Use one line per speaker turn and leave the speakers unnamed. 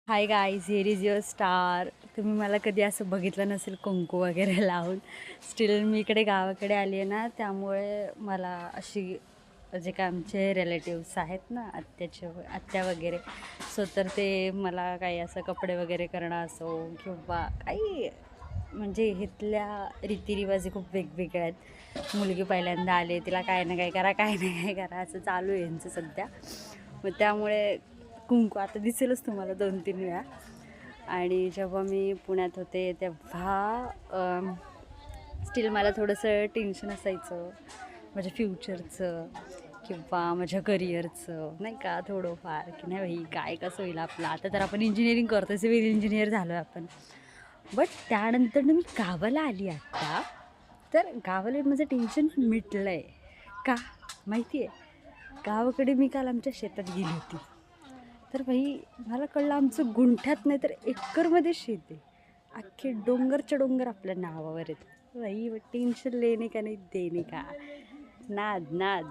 Hi guys, here is your star. तुम्ही मला कधी असं बघितलं नसेल कुंकू वगैरे लावून. स्टील मी इकडे गावाकडे आली आहे ना, त्यामुळे मला अशी जे काय आमचे रिलेटिव्स आहेत ना, आत्या वगैरे, सो तर ते मला काही असं कपडे वगैरे करणं असो किंवा काही म्हणजे इथल्या रीतिरिवाज खूप वेगवेगळ्या आहेत. मुलगी पहिल्यांदा आले, तिला काय ना काय करा, काय ना काय करा, असं चालू आहे यांचं सध्या. मग त्यामुळे कुंकू आता दिसेलच तुम्हाला 2-3 वेळा. आणि जेव्हा मी पुण्यात होते तेव्हा स्टील मला थोडंसं टेन्शन असायचं माझ्या फ्युचरचं किंवा माझ्या करिअरचं, नाही का, थोडंफार की नाही भाई काय कसं होईल आपलं. आता तर आपण इंजिनिअरिंग करतो, सिव्हिल इंजिनियर झालो आहे आपण. बट त्यानंतर मी गावाला आली आत्ता, तर गावाला माझं टेन्शन मिटलं आहे. का माहिती आहे? गावाकडे मी काल आमच्या शेतात गेली होती, तर भाई मला कळलं आमचं गुंठ्यात नाही तर एकरमध्ये शेत आहे. अख्खे डोंगरच्या डोंगर आपल्या नावावर आहेत. भाई टेन्शन लेणे का नाही देणे का, नाद नाद.